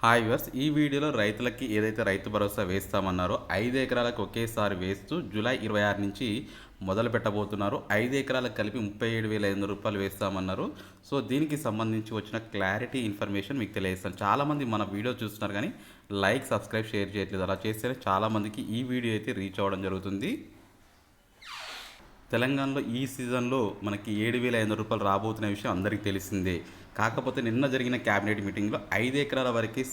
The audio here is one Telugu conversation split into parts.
హాయ్ వ్యూవర్స్, ఈ వీడియోలో రైతులకి ఏదైతే రైతు భరోసా వేస్తామన్నారో 5 ఎకరాలకు ఒకేసారి వేస్తూ జూలై 26 నుంచి మొదలు పెట్టబోతున్నారు. 5 ఎకరాలకు కలిపి 37,500 రూపాయలు వేస్తామన్నారు. సో దీనికి సంబంధించి వచ్చిన క్లారిటీ ఇన్ఫర్మేషన్ మీకు తెలియజేస్తాను. చాలామంది మన వీడియో చూస్తున్నారు కానీ లైక్, సబ్స్క్రైబ్, షేర్ చేయట్లేదు. అలా చేస్తేనే చాలామందికి ఈ వీడియో అయితే రీచ్ అవ్వడం జరుగుతుంది. తెలంగాణలో ఈ సీజన్లో మనకి 7,500 రూపాయలు రాబోతున్న విషయం అందరికీ తెలిసిందే. కాకపోతే నిన్న జరిగిన క్యాబినెట్ మీటింగ్లో 5 ఎకరాల వరకే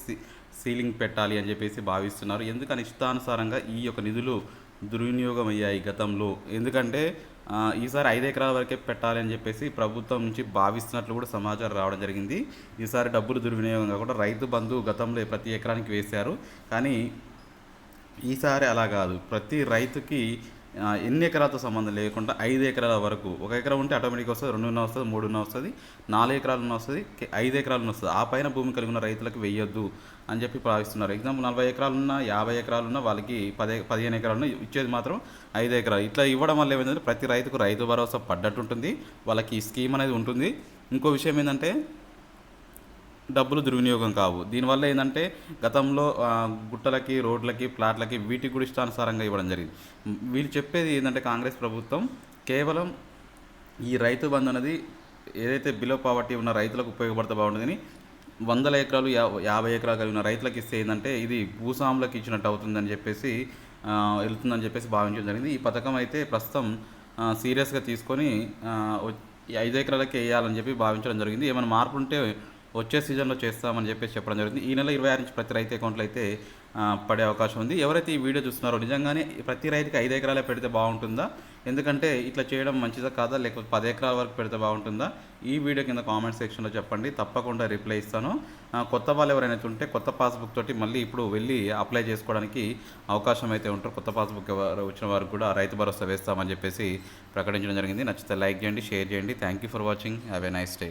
సీలింగ్ పెట్టాలి అని చెప్పేసి భావిస్తున్నారు. ఎందుకని ఇష్టానుసారంగా ఈ యొక్క నిధులు దుర్వినియోగం అయ్యాయి గతంలో. ఎందుకంటే ఈసారి 5 ఎకరాల వరకే పెట్టాలి అని చెప్పేసి ప్రభుత్వం నుంచి భావిస్తున్నట్లు కూడా సమాచారం రావడం జరిగింది. ఈసారి డబ్బులు దుర్వినియోగం కాకుండా రైతు బంధు గతంలో ప్రతి ఎకరానికి వేశారు. కానీ ఈసారి అలా కాదు. ప్రతి రైతుకి ఎన్ని ఎకరాలతో సంబంధం లేకుండా 5 ఎకరాల వరకు, 1 ఎకరం ఉంటే ఆటోమేటిక్గా వస్తుంది, 2 వస్తుంది, 3 వస్తుంది, 4 ఎకరాలు వస్తుంది, 5 ఎకరాలు వస్తుంది. ఆ పైన భూమి కలిగి ఉన్న రైతులకు వెయ్యొద్దు అని చెప్పి భావిస్తున్నారు. ఎగ్జాంపుల్ 40 ఎకరాలున్నా, 50 ఎకరాలున్నా వాళ్ళకి 15 ఎకరాలను ఇచ్చేది మాత్రం 5 ఎకరాలు. ఇట్లా ఇవ్వడం వల్ల ఏమైందంటే ప్రతి రైతుకు రైతు భరోసా పడ్డట్టు ఉంటుంది, వాళ్ళకి ఈ స్కీమ్ అనేది ఉంటుంది. ఇంకో విషయం ఏంటంటే డబ్బులు దుర్వినియోగం కావు. దీనివల్ల ఏంటంటే గతంలో గుట్టలకి, రోడ్లకి, ప్లాట్లకి వీటికి కూడా ఇష్టానుసారంగా ఇవ్వడం జరిగింది. వీళ్ళు చెప్పేది ఏంటంటే కాంగ్రెస్ ప్రభుత్వం కేవలం ఈ రైతు బంధు అనేది ఏదైతే బిలో పావర్టీ ఉన్న రైతులకు ఉపయోగపడితే బాగుంటుందని 100 ఎకరాలు 50 ఎకరాలు కలిగిన రైతులకు ఇస్తే ఏంటంటే ఇది భూస్వాములకు ఇచ్చినట్టు అవుతుందని చెప్పేసి వెళ్తుందని చెప్పేసి భావించడం జరిగింది. ఈ పథకం అయితే ప్రస్తుతం సీరియస్గా తీసుకొని 5 ఎకరాలకే వేయాలని చెప్పి భావించడం జరిగింది. ఏమైనా మార్పు ఉంటే వచ్చే సీజన్లో చేస్తామని చెప్పేసి చెప్పడం జరిగింది. ఈ నెల 26 నుంచి ప్రతి రైతు అకౌంట్లో అయితే పడే అవకాశం ఉంది. ఎవరైతే ఈ వీడియో చూస్తున్నారో నిజంగానే ప్రతి రైతుకి 5 ఎకరాలే పెడితే బాగుంటుందా, ఎందుకంటే ఇట్లా చేయడం మంచిదా కాదా, లేకపోతే 10 ఎకరాల వరకు పెడితే బాగుంటుందా, ఈ వీడియో కింద కామెంట్ సెక్షన్లో చెప్పండి. తప్పకుండా రిప్లై ఇస్తాను. కొత్త వాళ్ళు ఎవరైనా ఉంటే కొత్త పాస్బుక్ తోటి మళ్ళీ ఇప్పుడు వెళ్ళి అప్లై చేసుకోవడానికి అవకాశం అయితే ఉంటారు. కొత్త పాస్బుక్ వచ్చిన వారికి కూడా రైతు భరోసా వేస్తామని చెప్పేసి ప్రకటించడం జరిగింది. నచ్చితే లైక్ చేయండి, షేర్ చేయండి. Thank you for watching. Have a nice day.